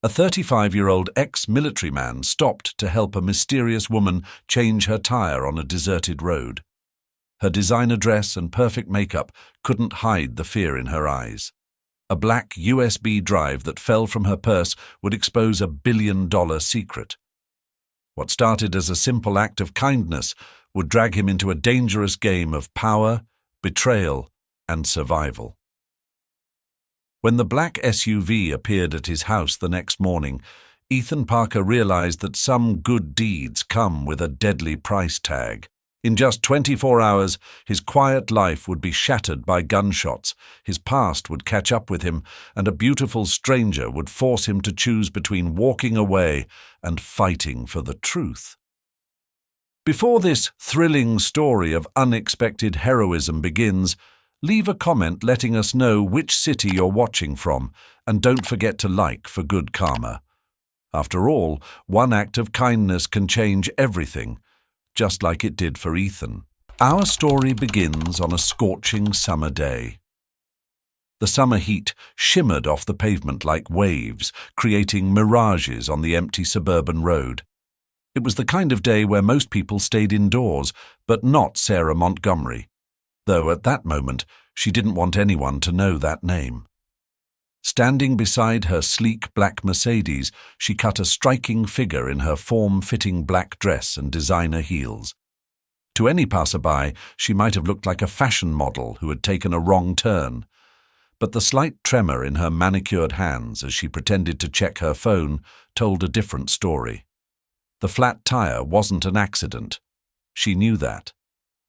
A 35-year-old ex-military man stopped to help a mysterious woman change her tire on a deserted road. Her designer dress and perfect makeup couldn't hide the fear in her eyes. A black USB drive that fell from her purse would expose a billion-dollar secret. What started as a simple act of kindness would drag him into a dangerous game of power, betrayal, and survival. When the black SUV appeared at his house the next morning, Ethan Parker realized that some good deeds come with a deadly price tag. In just 24 hours, his quiet life would be shattered by gunshots, his past would catch up with him, and a beautiful stranger would force him to choose between walking away and fighting for the truth. Before this thrilling story of unexpected heroism begins, leave a comment letting us know which city you're watching from, and don't forget to like for good karma. After all, one act of kindness can change everything, just like it did for Ethan. Our story begins on a scorching summer day. The summer heat shimmered off the pavement like waves, creating mirages on the empty suburban road. It was the kind of day where most people stayed indoors, but not Sarah Montgomery, though at that moment she didn't want anyone to know that name. Standing beside her sleek black Mercedes, she cut a striking figure in her form-fitting black dress and designer heels. To any passerby, she might have looked like a fashion model who had taken a wrong turn, but the slight tremor in her manicured hands as she pretended to check her phone told a different story. The flat tire wasn't an accident. She knew that.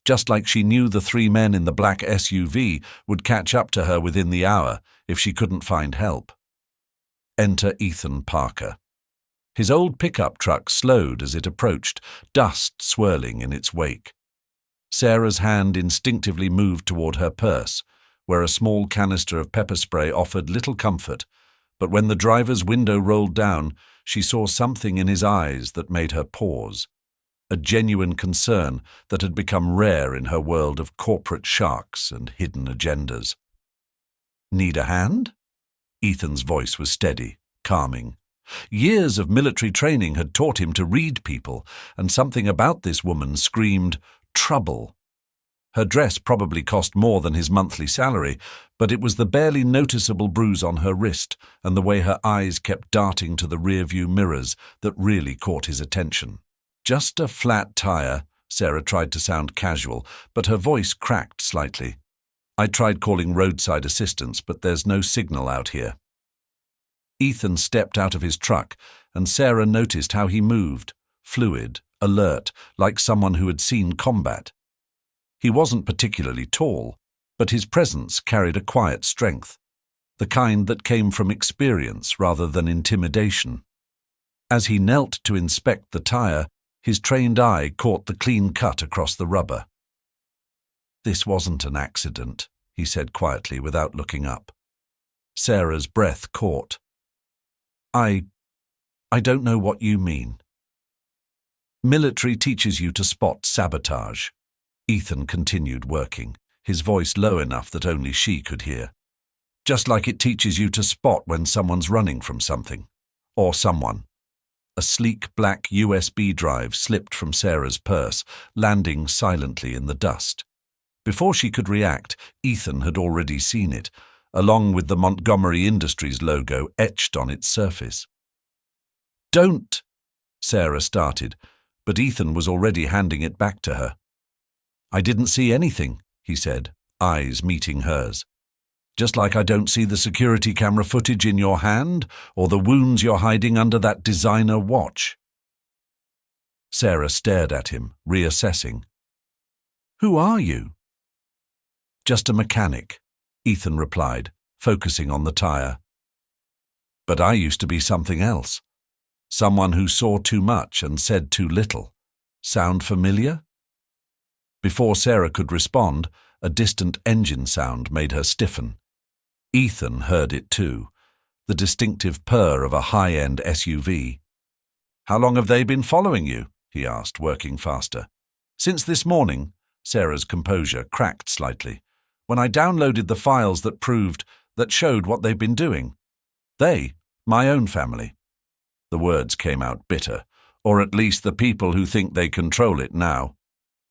Just like she knew the three men in the black SUV would catch up to her within the hour if she couldn't find help. Enter Ethan Parker. His old pickup truck slowed as it approached, dust swirling in its wake. Sarah's hand instinctively moved toward her purse, where a small canister of pepper spray offered little comfort, but when the driver's window rolled down, she saw something in his eyes that made her pause. A genuine concern that had become rare in her world of corporate sharks and hidden agendas. "Need a hand?" Ethan's voice was steady, calming. Years of military training had taught him to read people, and something about this woman screamed, trouble. Her dress probably cost more than his monthly salary, but it was the barely noticeable bruise on her wrist and the way her eyes kept darting to the rearview mirrors that really caught his attention. "Just a flat tire," Sarah tried to sound casual, but her voice cracked slightly. "I tried calling roadside assistance, but there's no signal out here." Ethan stepped out of his truck, and Sarah noticed how he moved, fluid, alert, like someone who had seen combat. He wasn't particularly tall, but his presence carried a quiet strength, the kind that came from experience rather than intimidation. As he knelt to inspect the tire, his trained eye caught the clean cut across the rubber. "This wasn't an accident," he said quietly without looking up. Sarah's breath caught. I don't know what you mean." "Military teaches you to spot sabotage." Ethan continued working, his voice low enough that only she could hear. "Just like it teaches you to spot when someone's running from something. Or someone." A sleek black USB drive slipped from Sarah's purse, landing silently in the dust. Before she could react, Ethan had already seen it, along with the Montgomery Industries logo etched on its surface. "Don't!" Sarah started, but Ethan was already handing it back to her. "I didn't see anything," he said, eyes meeting hers. "Just like I don't see the security camera footage in your hand or the wounds you're hiding under that designer watch." Sarah stared at him, reassessing. "Who are you?" "Just a mechanic," Ethan replied, focusing on the tire. "But I used to be something else. Someone who saw too much and said too little. Sound familiar?" Before Sarah could respond, a distant engine sound made her stiffen. Ethan heard it too, the distinctive purr of a high-end SUV. "How long have they been following you?" he asked, working faster. "Since this morning." Sarah's composure cracked slightly. "When I downloaded the files that showed what they've been doing. They, my own family, The words came out bitter, or at least the people who think they control it now.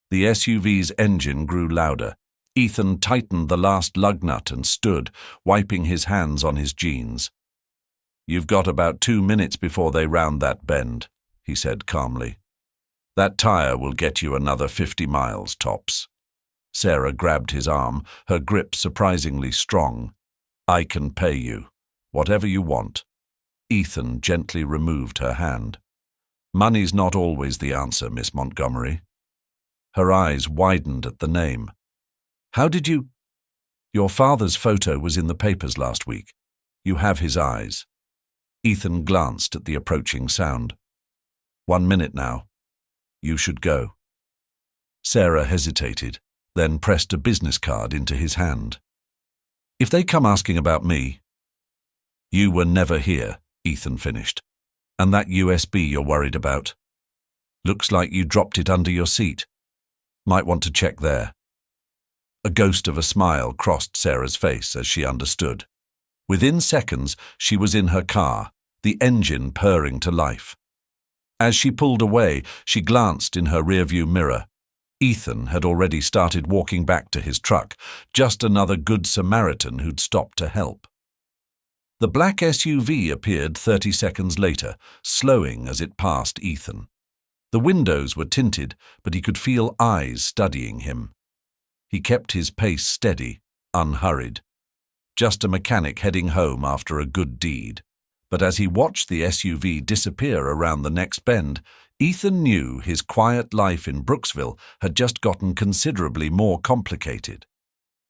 The SUV's engine grew louder. Ethan tightened the last lug nut and stood, wiping his hands on his jeans. "You've got about 2 minutes before they round that bend," he said calmly. "That tire will get you another 50 miles tops." Sarah grabbed his arm, her grip surprisingly strong. "I can pay you. Whatever you want." Ethan gently removed her hand. "Money's not always the answer, Miss Montgomery." Her eyes widened at the name. "How did you—" "Your father's photo was in the papers last week. You have his eyes." Ethan glanced at the approaching sound. 1 minute now. You should go." Sarah hesitated, then pressed a business card into his hand. "If they come asking about me—" "You were never here," Ethan finished. "And that USB you're worried about? Looks like you dropped it under your seat. Might want to check there." A ghost of a smile crossed Sarah's face as she understood. Within seconds, she was in her car, the engine purring to life. As she pulled away, she glanced in her rearview mirror. Ethan had already started walking back to his truck, just another good Samaritan who'd stopped to help. The black SUV appeared 30 seconds later, slowing as it passed Ethan. The windows were tinted, but he could feel eyes studying him. He kept his pace steady, unhurried. Just a mechanic heading home after a good deed. But as he watched the SUV disappear around the next bend, Ethan knew his quiet life in Brooksville had just gotten considerably more complicated.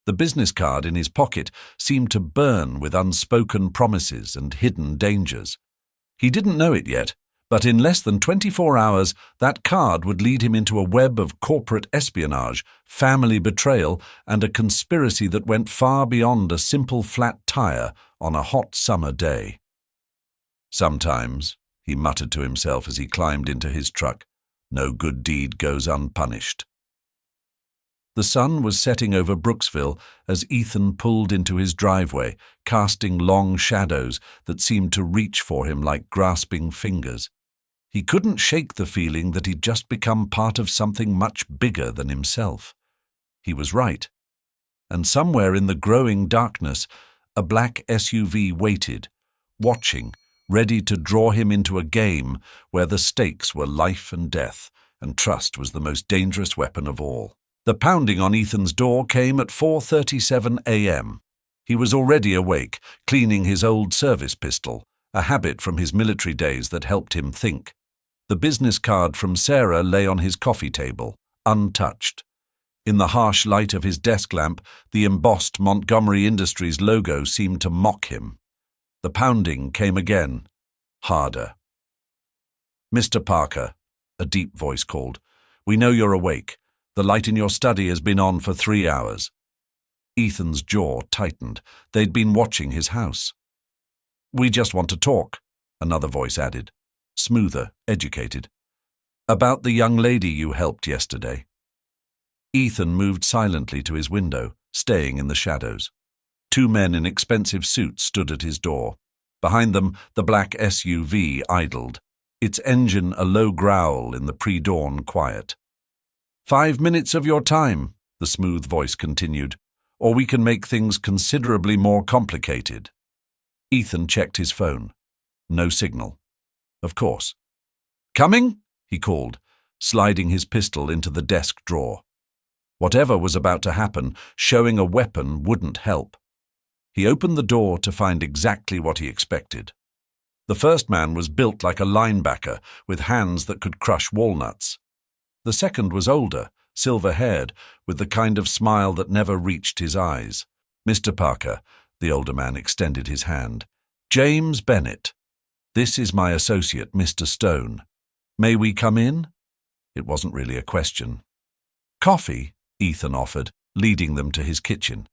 The business card in his pocket seemed to burn with unspoken promises and hidden dangers. He didn't know it yet, but in less than 24 hours, that card would lead him into a web of corporate espionage, family betrayal, and a conspiracy that went far beyond a simple flat tire on a hot summer day. "Sometimes," he muttered to himself as he climbed into his truck, "no good deed goes unpunished." The sun was setting over Brooksville as Ethan pulled into his driveway, casting long shadows that seemed to reach for him like grasping fingers. He couldn't shake the feeling that he'd just become part of something much bigger than himself. He was right. And somewhere in the growing darkness, a black SUV waited, watching, ready to draw him into a game where the stakes were life and death, and trust was the most dangerous weapon of all. The pounding on Ethan's door came at 4:37 a.m. He was already awake, cleaning his old service pistol, a habit from his military days that helped him think. The business card from Sarah lay on his coffee table, untouched. In the harsh light of his desk lamp, the embossed Montgomery Industries logo seemed to mock him. The pounding came again, harder. "Mr. Parker," a deep voice called, "we know you're awake. The light in your study has been on for 3 hours." Ethan's jaw tightened. They'd been watching his house. "We just want to talk," another voice added, smoother, educated. "About the young lady you helped yesterday." Ethan moved silently to his window, staying in the shadows. 2 men in expensive suits stood at his door. Behind them, the black SUV idled, its engine a low growl in the pre-dawn quiet. "5 minutes of your time," the smooth voice continued, "or we can make things considerably more complicated." Ethan checked his phone. No signal. Of course. "Coming?" he called, sliding his pistol into the desk drawer. Whatever was about to happen, showing a weapon wouldn't help. He opened the door to find exactly what he expected. The first man was built like a linebacker, with hands that could crush walnuts. The second was older, silver-haired, with the kind of smile that never reached his eyes. "Mr. Parker," the older man extended his hand. "James Bennett. This is my associate, Mr. Stone. May we come in?" It wasn't really a question. "Coffee," Ethan offered, leading them to his kitchen.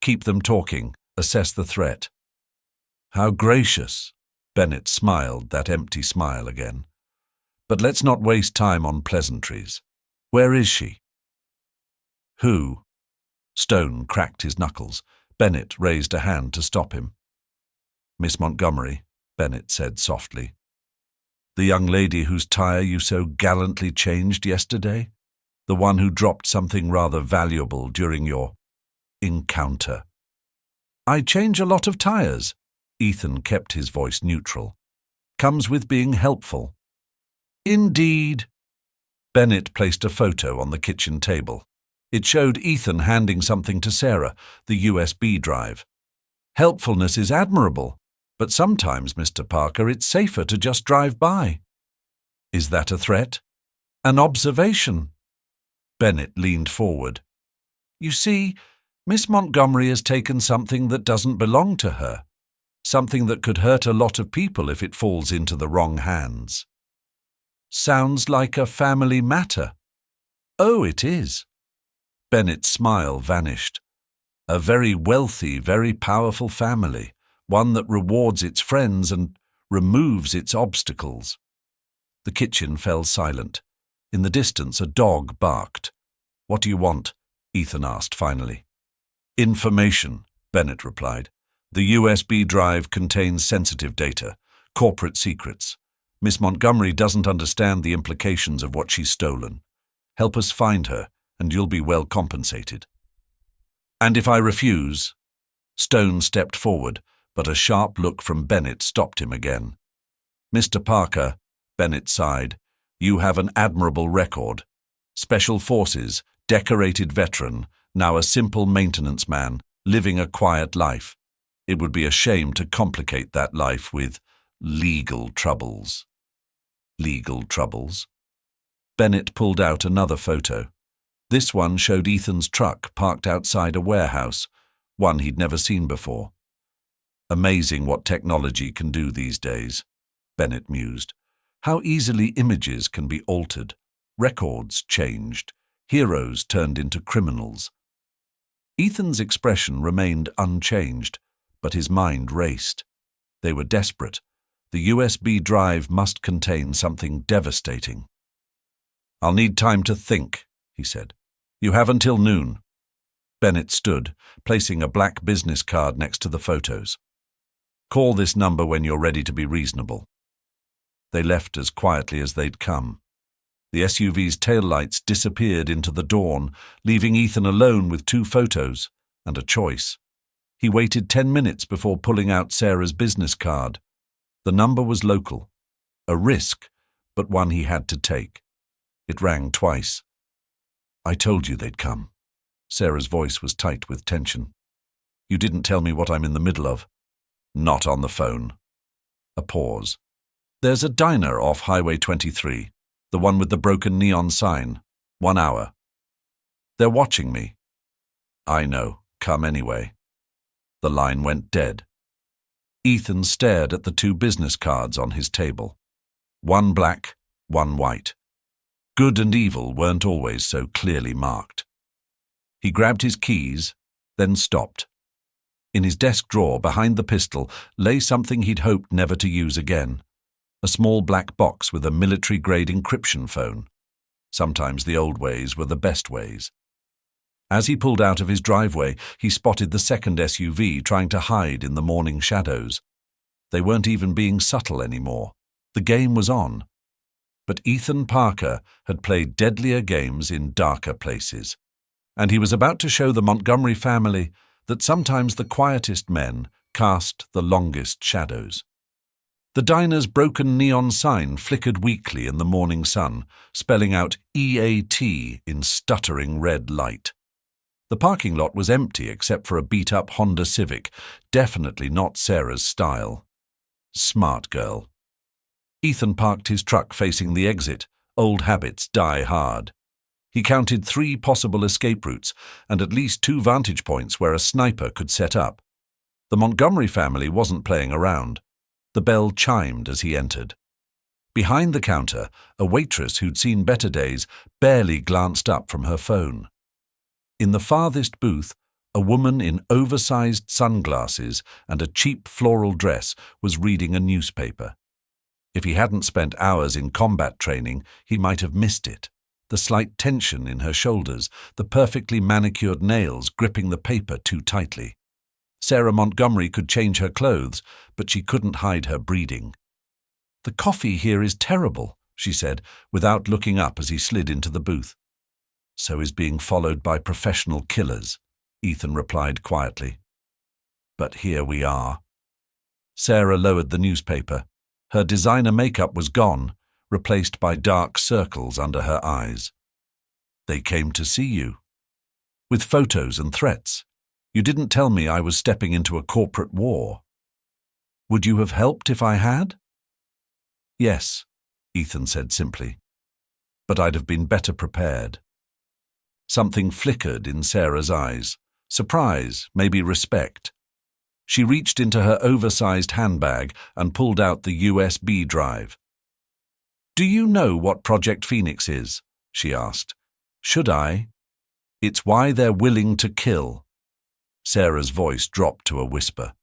"Keep them talking, assess the threat." "How gracious," Bennett smiled, that empty smile again. "But let's not waste time on pleasantries. Where is she?" "Who?" Stone cracked his knuckles. Bennett raised a hand to stop him. "Miss Montgomery," Bennett said softly. The young lady whose tire you so gallantly changed yesterday? The one who dropped something rather valuable during your encounter? I change a lot of tires. Ethan kept his voice neutral. Comes with being helpful. Indeed. Bennett placed a photo on the kitchen table. It showed Ethan handing something to Sarah, the USB drive. Helpfulness is admirable, but sometimes, Mr. Parker, it's safer to just drive by. Is that a threat? An observation? Bennett leaned forward. You see, Miss Montgomery has taken something that doesn't belong to her, something that could hurt a lot of people if it falls into the wrong hands. Sounds like a family matter. Oh, it is. Bennett's smile vanished. A very wealthy, very powerful family, one that rewards its friends and removes its obstacles. The kitchen fell silent. In the distance, a dog barked. What do you want? Ethan asked finally. Information, Bennett replied. The USB drive contains sensitive data, corporate secrets. Miss Montgomery doesn't understand the implications of what she's stolen. Help us find her, and you'll be well compensated. And if I refuse? Stone stepped forward, but a sharp look from Bennett stopped him again. Mr. Parker, Bennett sighed, you have an admirable record. Special Forces, decorated veteran, now a simple maintenance man, living a quiet life. It would be a shame to complicate that life with legal troubles. Legal troubles? Bennett pulled out another photo. This one showed Ethan's truck parked outside a warehouse, one he'd never seen before. Amazing what technology can do these days, Bennett mused. How easily images can be altered, records changed, heroes turned into criminals. Ethan's expression remained unchanged, but his mind raced. They were desperate. The USB drive must contain something devastating. I'll need time to think, he said. You have until noon. Bennett stood, placing a black business card next to the photos. Call this number when you're ready to be reasonable. They left as quietly as they'd come. The SUV's taillights disappeared into the dawn, leaving Ethan alone with 2 photos and a choice. He waited 10 minutes before pulling out Sarah's business card. The number was local. A risk, but one he had to take. It rang twice. I told you they'd come. Sarah's voice was tight with tension. You didn't tell me what I'm in the middle of. Not on the phone. A pause. There's a diner off Highway 23, the one with the broken neon sign. 1 hour. They're watching me. I know. Come anyway. The line went dead. Ethan stared at the 2 business cards on his table. One black, one white. Good and evil weren't always so clearly marked. He grabbed his keys, then stopped. In his desk drawer behind the pistol lay something he'd hoped never to use again. A small black box with a military-grade encryption phone. Sometimes the old ways were the best ways. As he pulled out of his driveway, he spotted the second SUV trying to hide in the morning shadows. They weren't even being subtle anymore. The game was on. But Ethan Parker had played deadlier games in darker places, and he was about to show the Montgomery family that sometimes the quietest men cast the longest shadows. The diner's broken neon sign flickered weakly in the morning sun, spelling out EAT in stuttering red light. The parking lot was empty except for a beat-up Honda Civic, definitely not Sarah's style. Smart girl. Ethan parked his truck facing the exit. Old habits die hard. He counted 3 possible escape routes and at least 2 vantage points where a sniper could set up. The Montgomery family wasn't playing around. The bell chimed as he entered. Behind the counter, a waitress who'd seen better days barely glanced up from her phone. In the farthest booth, a woman in oversized sunglasses and a cheap floral dress was reading a newspaper. If he hadn't spent hours in combat training, he might have missed it. The slight tension in her shoulders, the perfectly manicured nails gripping the paper too tightly. Sarah Montgomery could change her clothes, but she couldn't hide her breeding. "The coffee here is terrible," she said, without looking up as he slid into the booth. "So is being followed by professional killers," Ethan replied quietly. "But here we are." Sarah lowered the newspaper. Her designer makeup was gone, replaced by dark circles under her eyes. "They came to see you. With photos and threats. You didn't tell me I was stepping into a corporate war. Would you have helped if I had?" "Yes," Ethan said simply. "But I'd have been better prepared." Something flickered in Sarah's eyes. Surprise, maybe respect. She reached into her oversized handbag and pulled out the USB drive. "Do you know what Project Phoenix is?" she asked. "Should I?" "It's why they're willing to kill." Sarah's voice dropped to a whisper.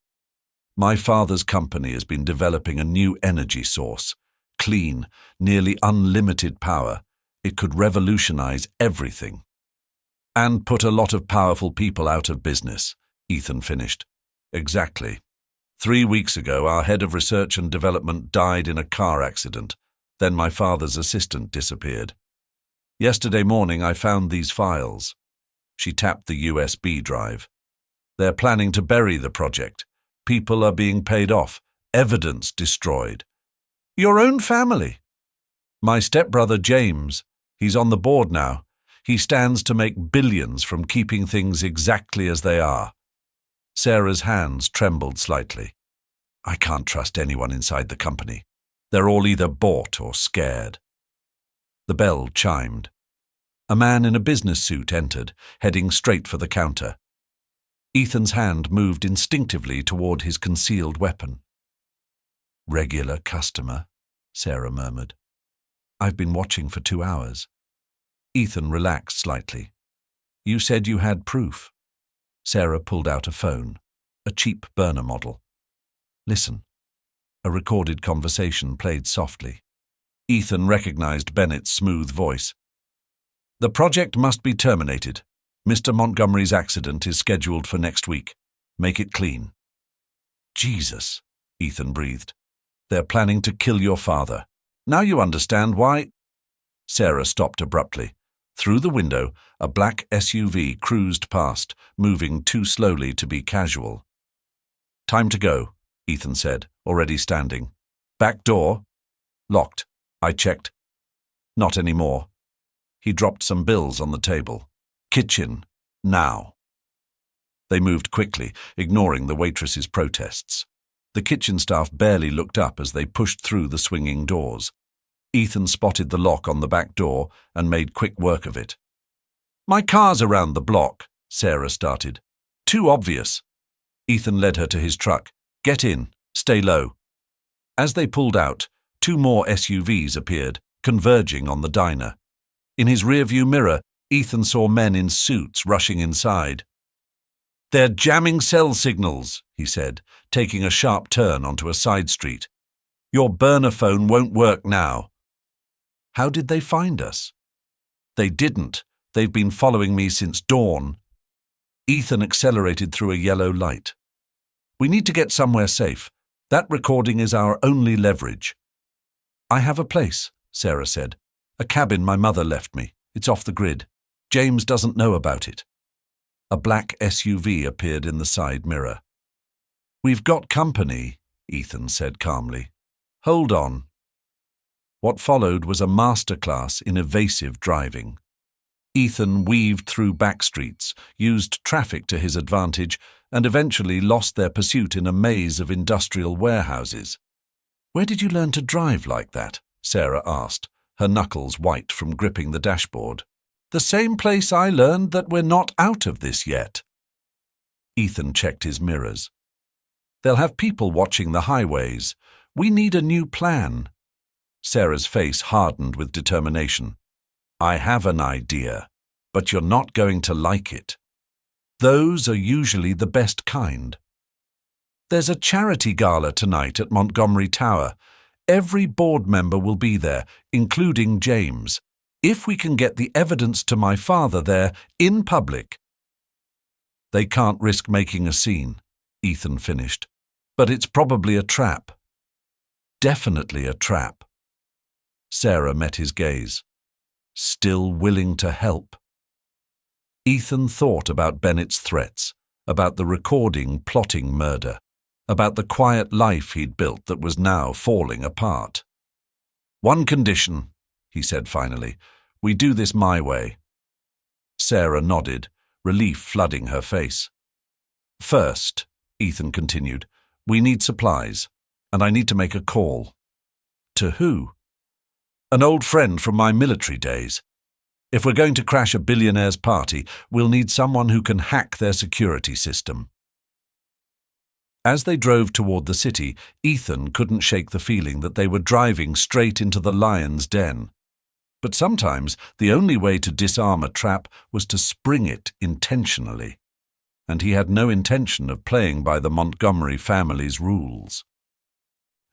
"My father's company has been developing a new energy source. Clean, nearly unlimited power. It could revolutionize everything. And put a lot of powerful people out of business," Ethan finished. "Exactly. 3 weeks ago, our head of research and development died in a car accident. Then my father's assistant disappeared. Yesterday morning, I found these files." She tapped the USB drive. "They're planning to bury the project. People are being paid off. Evidence destroyed." "Your own family?" "My stepbrother James. He's on the board now. He stands to make billions from keeping things exactly as they are." Sarah's hands trembled slightly. "I can't trust anyone inside the company. They're all either bought or scared." The bell chimed. A man in a business suit entered, heading straight for the counter. Ethan's hand moved instinctively toward his concealed weapon. "Regular customer," Sarah murmured. "I've been watching for 2 hours." Ethan relaxed slightly. "You said you had proof." Sarah pulled out a phone, a cheap burner model. "Listen." A recorded conversation played softly. Ethan recognized Bennett's smooth voice. "The project must be terminated. Mr. Montgomery's accident is scheduled for next week. Make it clean." "Jesus," Ethan breathed. "They're planning to kill your father. Now you understand why—" Sarah stopped abruptly. Through the window, a black SUV cruised past, moving too slowly to be casual. "Time to go," Ethan said, already standing. "Back door?" "Locked. I checked." "Not anymore." He dropped some bills on the table. "Kitchen. Now." They moved quickly, ignoring the waitress's protests. The kitchen staff barely looked up as they pushed through the swinging doors. Ethan spotted the lock on the back door and made quick work of it. "My car's around the block," Sarah started. "Too obvious." Ethan led her to his truck. "Get in. Stay low." As they pulled out, 2 more SUVs appeared, converging on the diner. In his rearview mirror, Ethan saw men in suits rushing inside. "They're jamming cell signals," he said, taking a sharp turn onto a side street. "Your burner phone won't work now." "How did they find us?" "They didn't. They've been following me since dawn." Ethan accelerated through a yellow light. "We need to get somewhere safe. That recording is our only leverage." "I have a place," Sarah said. "A cabin my mother left me. It's off the grid. James doesn't know about it." A black SUV appeared in the side mirror. "We've got company," Ethan said calmly. "Hold on." What followed was a masterclass in evasive driving. Ethan weaved through back streets, used traffic to his advantage, and eventually lost their pursuit in a maze of industrial warehouses. "Where did you learn to drive like that?" Sarah asked, her knuckles white from gripping the dashboard. "The same place I learned that we're not out of this yet." Ethan checked his mirrors. "They'll have people watching the highways. We need a new plan." Sarah's face hardened with determination. "I have an idea, but you're not going to like it. Those are usually the best kind. There's a charity gala tonight at Montgomery Tower. Every board member will be there, including James. If we can get the evidence to my father there, in public—" "They can't risk making a scene," Ethan finished. "But it's probably a trap." definitely a trap. Sarah met his gaze. Still willing to help. Ethan thought about Bennett's threats, about the recording plotting murder, about the quiet life he'd built that was now falling apart. "One condition," he said finally. "We do this my way." Sarah nodded, relief flooding her face. "First," Ethan continued, "we need supplies, and I need to make a call." "To who?" "An old friend from my military days. If we're going to crash a billionaire's party, we'll need someone who can hack their security system." As they drove toward the city, Ethan couldn't shake the feeling that they were driving straight into the lion's den. But sometimes the only way to disarm a trap was to spring it intentionally, and he had no intention of playing by the Montgomery family's rules.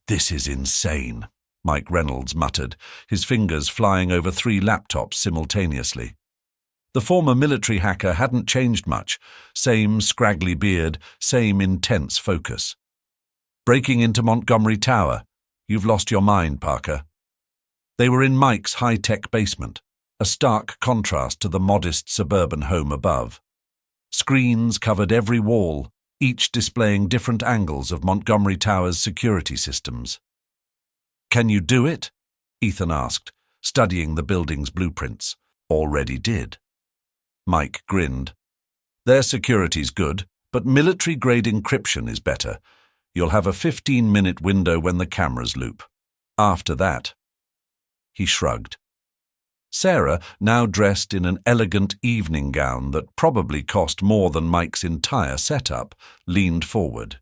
"This is insane," Mike Reynolds muttered, his fingers flying over 3 laptops simultaneously. The former military hacker hadn't changed much, same scraggly beard, same intense focus. "Breaking into Montgomery Tower. You've lost your mind, Parker." They were in Mike's high-tech basement, a stark contrast to the modest suburban home above. Screens covered every wall, each displaying different angles of Montgomery Tower's security systems. "Can you do it?" Ethan asked, studying the building's blueprints. "Already did." Mike grinned. "Their security's good, but military-grade encryption is better. You'll have a 15-minute window when the cameras loop. After that..." He shrugged. Sarah, now dressed in an elegant evening gown that probably cost more than Mike's entire setup, leaned forward.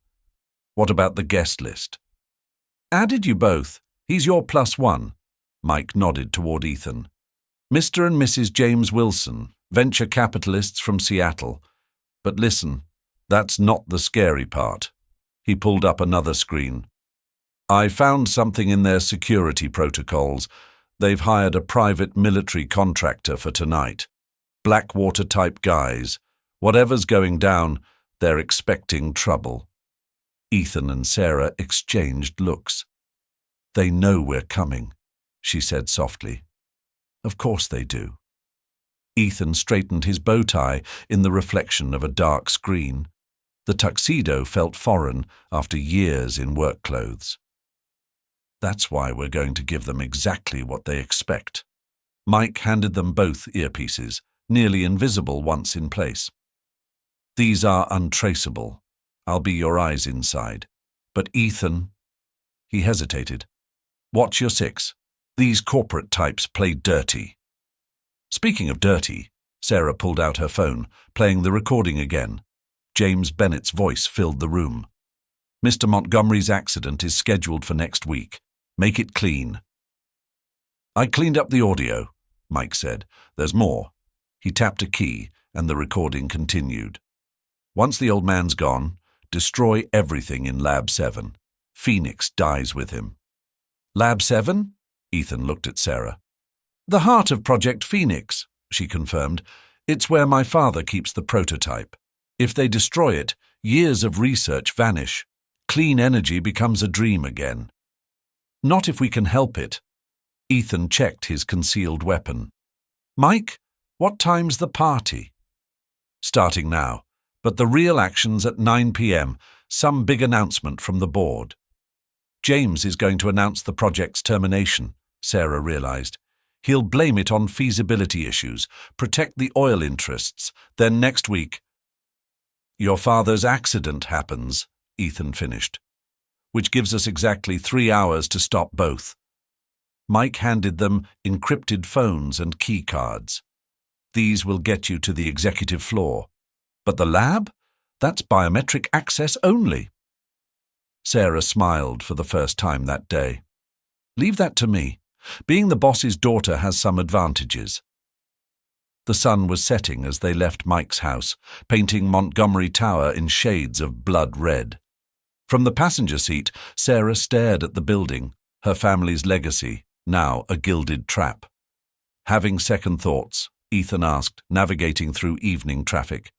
"What about the guest list?" "Added you both. He's your +1. Mike nodded toward Ethan. "Mr. and Mrs. James Wilson, venture capitalists from Seattle. But listen, that's not the scary part." He pulled up another screen. "I found something in their security protocols. They've hired a private military contractor for tonight. Blackwater-type guys. Whatever's going down, they're expecting trouble." Ethan and Sarah exchanged looks. "They know we're coming," she said softly. "Of course they do." Ethan straightened his bow tie in the reflection of a dark screen. The tuxedo felt foreign after years in work clothes. "That's why we're going to give them exactly what they expect." Mike handed them both earpieces, nearly invisible once in place. "These are untraceable. I'll be your eyes inside. But Ethan..." He hesitated. "Watch your 6. These corporate types play dirty." Speaking of dirty, Sarah pulled out her phone, playing the recording again. James Bennett's voice filled the room. "Mr. Montgomery's accident is scheduled for next week. Make it clean." "I cleaned up the audio," Mike said. "There's more." He tapped a key, and the recording continued. "Once the old man's gone, destroy everything in Lab 7. Phoenix dies with him." "Lab 7? Ethan looked at Sarah. "The heart of Project Phoenix," she confirmed. "It's where my father keeps the prototype. If they destroy it, years of research vanish. Clean energy becomes a dream again." "Not if we can help it." Ethan checked his concealed weapon. "Mike, what time's the party?" "Starting now, but the real action's at 9 p.m, some big announcement from the board." "James is going to announce the project's termination," Sarah realized. "He'll blame it on feasibility issues, protect the oil interests, then next week..." "Your father's accident happens," Ethan finished, "which gives us exactly 3 hours to stop both." Mike handed them encrypted phones and key cards. "These will get you to the executive floor. But the lab? That's biometric access only." Sarah smiled for the first time that day. "Leave that to me. Being the boss's daughter has some advantages." The sun was setting as they left Mike's house, painting Montgomery Tower in shades of blood red. From the passenger seat, Sarah stared at the building, her family's legacy, now a gilded trap. Having second thoughts, Ethan asked, navigating through evening traffic.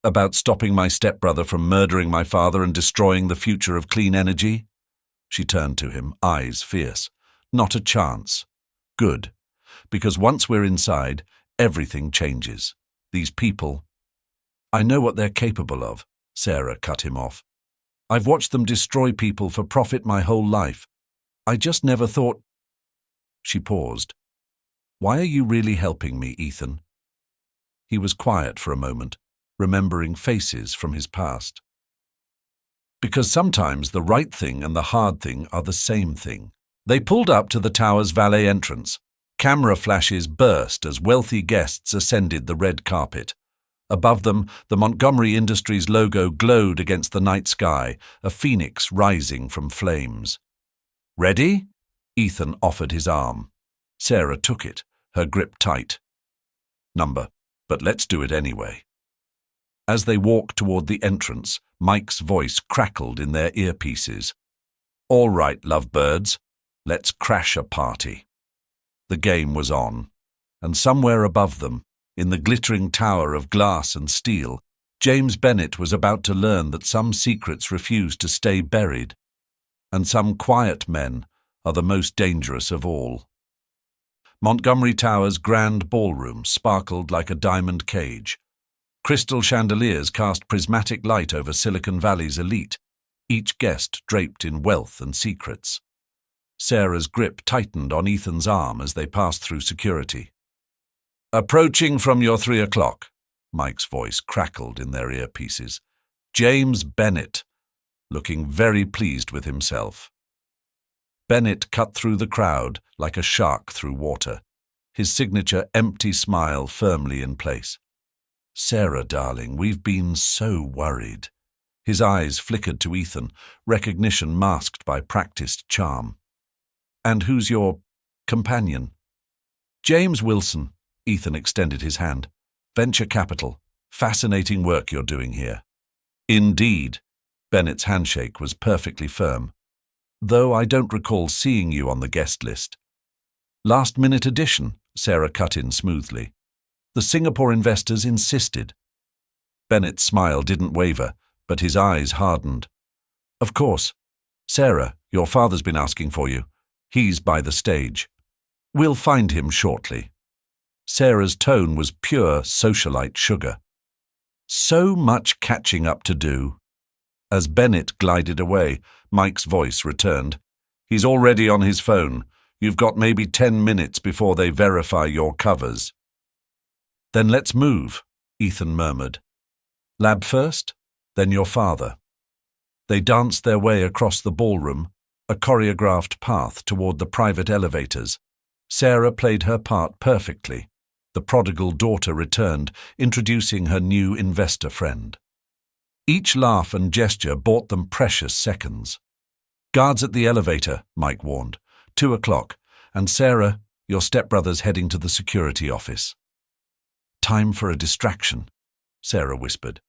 "About stopping my stepbrother from murdering my father and destroying the future of clean energy?" She turned to him, eyes fierce. Not a chance. Good. Because once we're inside, everything changes. These people... I know what they're capable of, Sarah cut him off. I've watched them destroy people for profit my whole life. I just never thought... She paused. Why are you really helping me, Ethan? He was quiet for a moment, remembering faces from his past. Because sometimes the right thing and the hard thing are the same thing. They pulled up to the tower's valet entrance. Camera flashes burst as wealthy guests ascended the red carpet. Above them, the Montgomery Industries logo glowed against the night sky, a phoenix rising from flames. Ready? Ethan offered his arm. Sarah took it, her grip tight. Number, but let's do it anyway. As they walked toward the entrance, Mike's voice crackled in their earpieces. All right, lovebirds, let's crash a party. The game was on, and somewhere above them, in the glittering tower of glass and steel, James Bennett was about to learn that some secrets refuse to stay buried, and some quiet men are the most dangerous of all. Montgomery Tower's grand ballroom sparkled like a diamond cage. Crystal chandeliers cast prismatic light over Silicon Valley's elite, each guest draped in wealth and secrets. Sarah's grip tightened on Ethan's arm as they passed through security. Approaching from your 3 o'clock, Mike's voice crackled in their earpieces. James Bennett, looking very pleased with himself. Bennett cut through the crowd like a shark through water, his signature empty smile firmly in place. Sarah, darling, we've been so worried. His eyes flickered to Ethan, recognition masked by practiced charm. And who's your companion? James Wilson. Ethan extended his hand. Venture capital. Fascinating work you're doing here. Indeed. Bennett's handshake was perfectly firm. Though I don't recall seeing you on the guest list. Last-minute addition, Sarah cut in smoothly. The Singapore investors insisted. Bennett's smile didn't waver, but his eyes hardened. Of course. Sarah, your father's been asking for you. He's by the stage. We'll find him shortly. Sarah's tone was pure socialite sugar. So much catching up to do. As Bennett glided away, Mike's voice returned. He's already on his phone. You've got maybe 10 minutes before they verify your covers. Then let's move, Ethan murmured. Lab first, then your father. They danced their way across the ballroom, a choreographed path toward the private elevators. Sarah played her part perfectly. The prodigal daughter returned, introducing her new investor friend. Each laugh and gesture bought them precious seconds. Guards at the elevator, Mike warned. 2 o'clock, and Sarah, your stepbrother's heading to the security office. Time for a distraction, Sarah whispered.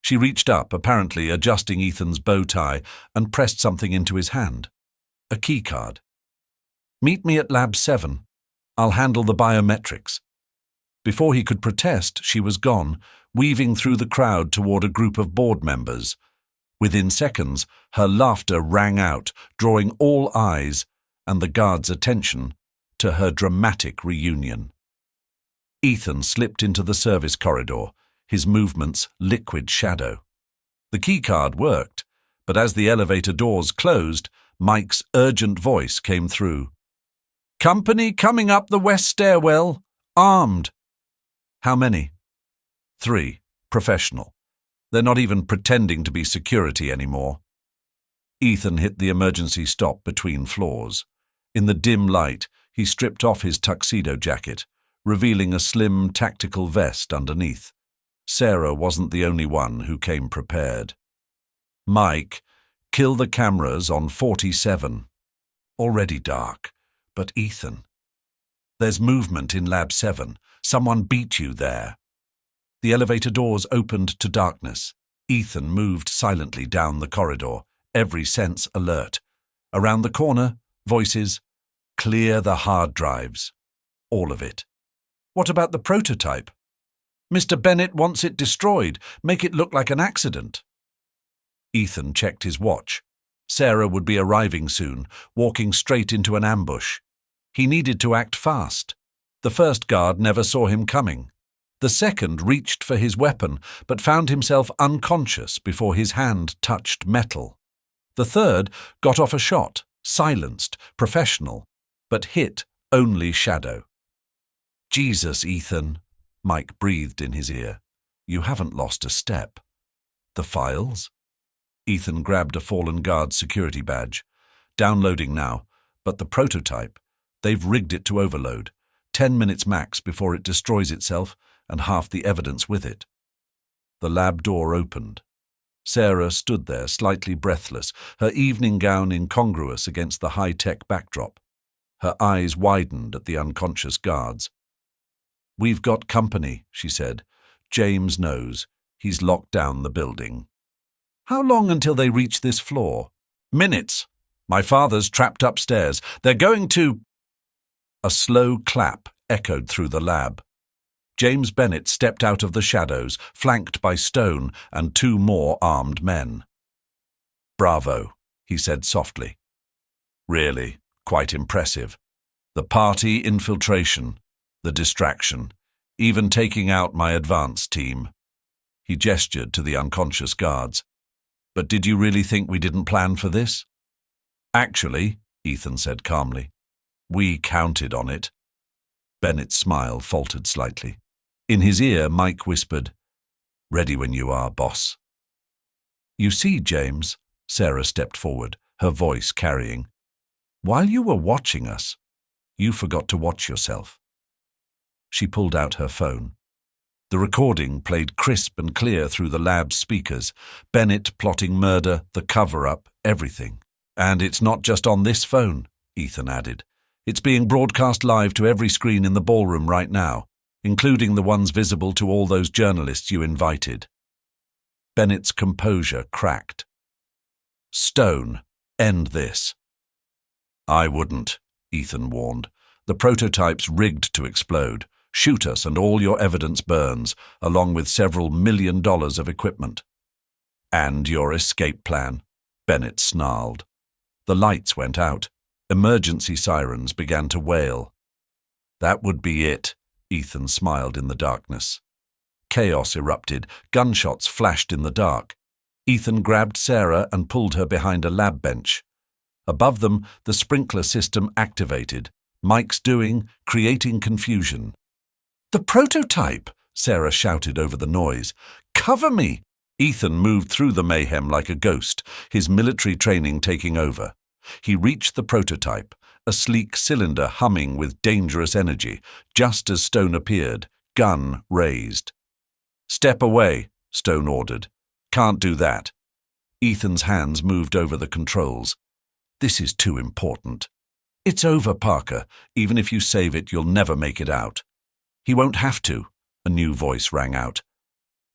She reached up, apparently adjusting Ethan's bow tie, and pressed something into his hand. A key card. Meet me at Lab 7. I'll handle the biometrics. Before he could protest, she was gone, weaving through the crowd toward a group of board members. Within seconds, her laughter rang out, drawing all eyes and the guards' attention to her dramatic reunion. Ethan slipped into the service corridor, his movements liquid shadow. The keycard worked, but as the elevator doors closed, Mike's urgent voice came through. Company coming up the west stairwell, armed. How many? 3, professional. They're not even pretending to be security anymore. Ethan hit the emergency stop between floors. In the dim light, he stripped off his tuxedo jacket, revealing a slim tactical vest underneath. Sarah wasn't the only one who came prepared. Mike, kill the cameras on 47. Already dark, but Ethan. There's movement in Lab 7. Someone beat you there. The elevator doors opened to darkness. Ethan moved silently down the corridor, every sense alert. Around the corner, voices. Clear the hard drives. All of it. What about the prototype? Mr. Bennett wants it destroyed. Make it look like an accident. Ethan checked his watch. Sarah would be arriving soon, walking straight into an ambush. He needed to act fast. The first guard never saw him coming. The second reached for his weapon, but found himself unconscious before his hand touched metal. The third got off a shot, silenced, professional, but hit only shadow. "Jesus, Ethan," Mike breathed in his ear. "You haven't lost a step." "The files?" Ethan grabbed a fallen guard's security badge. "Downloading now, but the prototype, they've rigged it to overload. 10 minutes max before it destroys itself, and half the evidence with it." The lab door opened. Sarah stood there, slightly breathless, her evening gown incongruous against the high-tech backdrop. Her eyes widened at the unconscious guards. "We've got company," she said. "James knows. He's locked down the building." "How long until they reach this floor?" "Minutes. My father's trapped upstairs. They're going to—" A slow clap echoed through the lab. James Bennett stepped out of the shadows, flanked by Stone and 2 more armed men. "Bravo," he said softly. "Really, quite impressive. The party infiltration, the distraction, even taking out my advance team." He gestured to the unconscious guards. "But did you really think we didn't plan for this?" "Actually," Ethan said calmly, "we counted on it." Bennett's smile faltered slightly. In his ear, Mike whispered, "Ready when you are, boss." "You see, James," Sarah stepped forward, her voice carrying, "while you were watching us, you forgot to watch yourself." She pulled out her phone. The recording played crisp and clear through the lab's speakers, Bennett plotting murder, the cover-up, everything. "And it's not just on this phone," Ethan added. "It's being broadcast live to every screen in the ballroom right now, including the ones visible to all those journalists you invited." Bennett's composure cracked. "Stone, end this." "I wouldn't," Ethan warned. "The prototype's rigged to explode. Shoot us and all your evidence burns, along with several $1 million of equipment." "And your escape plan," Bennett snarled. The lights went out. Emergency sirens began to wail. "That would be it," Ethan smiled in the darkness. Chaos erupted. Gunshots flashed in the dark. Ethan grabbed Sarah and pulled her behind a lab bench. Above them, the sprinkler system activated. Mike's doing, creating confusion. "The prototype!" Sarah shouted over the noise. "Cover me!" Ethan moved through the mayhem like a ghost, his military training taking over. He reached the prototype, a sleek cylinder humming with dangerous energy, just as Stone appeared, gun raised. "Step away," Stone ordered. "Can't do that." Ethan's hands moved over the controls. "This is too important." "It's over, Parker. Even if you save it, you'll never make it out." "He won't have to," a new voice rang out.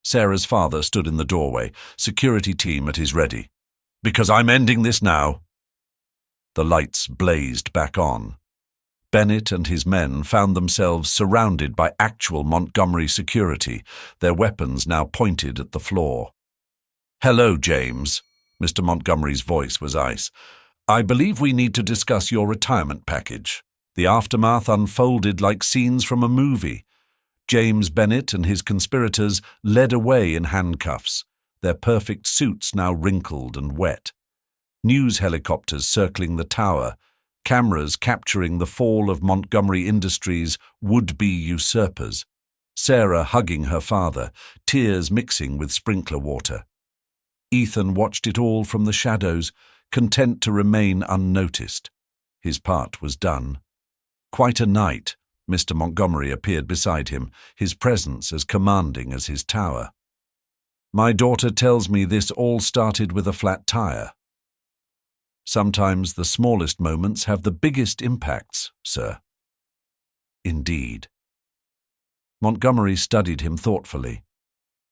Sarah's father stood in the doorway, security team at his ready. "Because I'm ending this now." The lights blazed back on. Bennett and his men found themselves surrounded by actual Montgomery security, their weapons now pointed at the floor. "Hello, James." Mr. Montgomery's voice was ice. "I believe we need to discuss your retirement package." The aftermath unfolded like scenes from a movie. James Bennett and his conspirators led away in handcuffs, their perfect suits now wrinkled and wet. News helicopters circling the tower, cameras capturing the fall of Montgomery Industries' would-be usurpers. Sarah hugging her father, tears mixing with sprinkler water. Ethan watched it all from the shadows, content to remain unnoticed. His part was done. Quite a night, Mr. Montgomery appeared beside him, his presence as commanding as his tower. "My daughter tells me this all started with a flat tire." "Sometimes the smallest moments have the biggest impacts, sir." "Indeed." Montgomery studied him thoughtfully.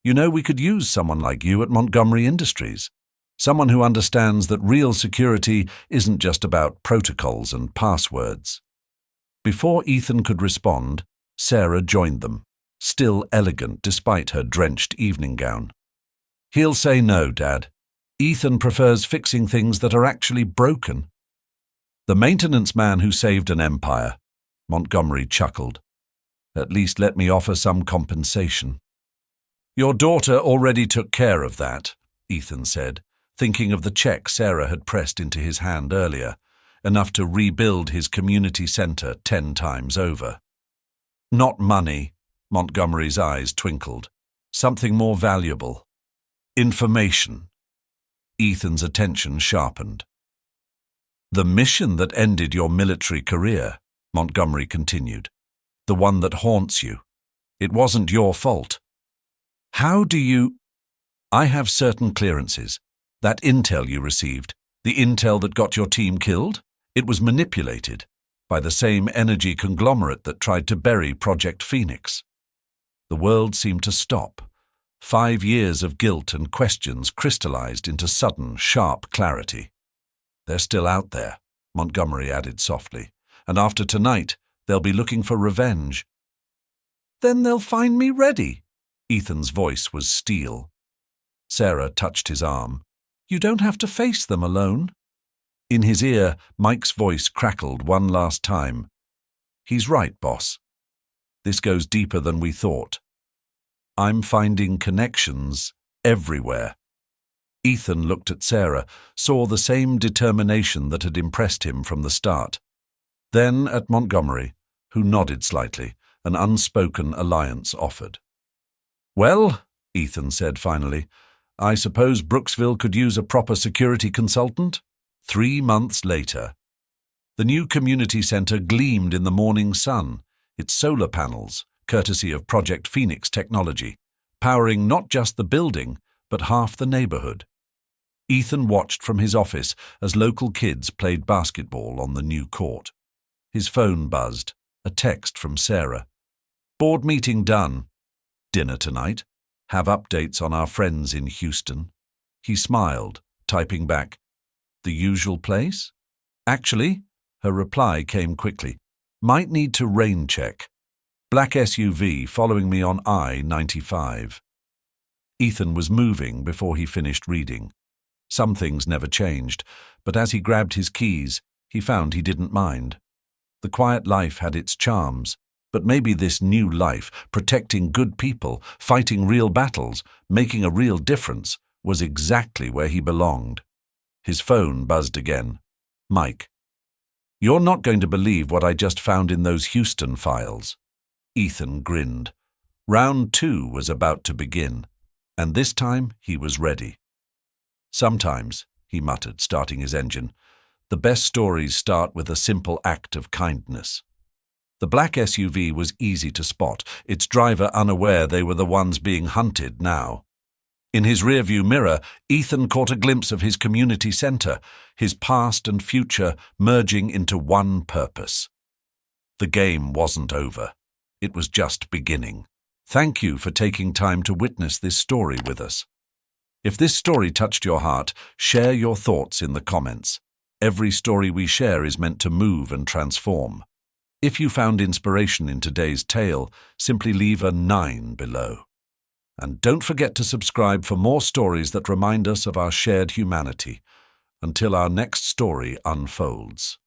"You know, we could use someone like you at Montgomery Industries. Someone who understands that real security isn't just about protocols and passwords." Before Ethan could respond, Sarah joined them, still elegant despite her drenched evening gown. "He'll say no, Dad. Ethan prefers fixing things that are actually broken. The maintenance man who saved an empire, Montgomery chuckled. At least let me offer some compensation. Your daughter already took care of that, Ethan said, thinking of the check Sarah had pressed into his hand earlier, enough to rebuild his community center 10 times over. Not money, Montgomery's eyes twinkled. Something more valuable. Information. Ethan's attention sharpened. The mission that ended your military career, Montgomery continued. The one that haunts you. It wasn't your fault. How do you... I have certain clearances. That intel you received, the intel that got your team killed, it was manipulated by the same energy conglomerate that tried to bury Project Phoenix. The world seemed to stop. 5 years of guilt and questions crystallized into sudden, sharp clarity. They're still out there, Montgomery added softly, and after tonight, they'll be looking for revenge. Then they'll find me ready. Ethan's voice was steel. Sarah touched his arm. You don't have to face them alone. In his ear, Mike's voice crackled one last time. He's right, boss. This goes deeper than we thought. I'm finding connections everywhere. Ethan looked at Sarah, saw the same determination that had impressed him from the start. Then at Montgomery, who nodded slightly, an unspoken alliance offered. Well, Ethan said finally, I suppose Brooksville could use a proper security consultant? 3 months later. The new community center gleamed in the morning sun, its solar panels, courtesy of Project Phoenix technology, powering not just the building, but half the neighborhood. Ethan watched from his office as local kids played basketball on the new court. His phone buzzed, a text from Sarah. Board meeting done. Dinner tonight. Have updates on our friends in Houston. He smiled, typing back, The usual place? Actually, her reply came quickly. Might need to rain check. Black SUV following me on I-95. Ethan was moving before he finished reading. Some things never changed, but as he grabbed his keys, he found he didn't mind. The quiet life had its charms, but maybe this new life, protecting good people, fighting real battles, making a real difference, was exactly where he belonged. His phone buzzed again. Mike. You're not going to believe what I just found in those Houston files. Ethan grinned. Round 2 was about to begin, and this time he was ready. Sometimes, he muttered, starting his engine, the best stories start with a simple act of kindness. The black SUV was easy to spot, its driver unaware they were the ones being hunted now. In his rearview mirror, Ethan caught a glimpse of his community center, his past and future merging into one purpose. The game wasn't over. It was just beginning. Thank you for taking time to witness this story with us. If this story touched your heart, share your thoughts in the comments. Every story we share is meant to move and transform. If you found inspiration in today's tale, simply leave a 9 below. And don't forget to subscribe for more stories that remind us of our shared humanity. Until our next story unfolds.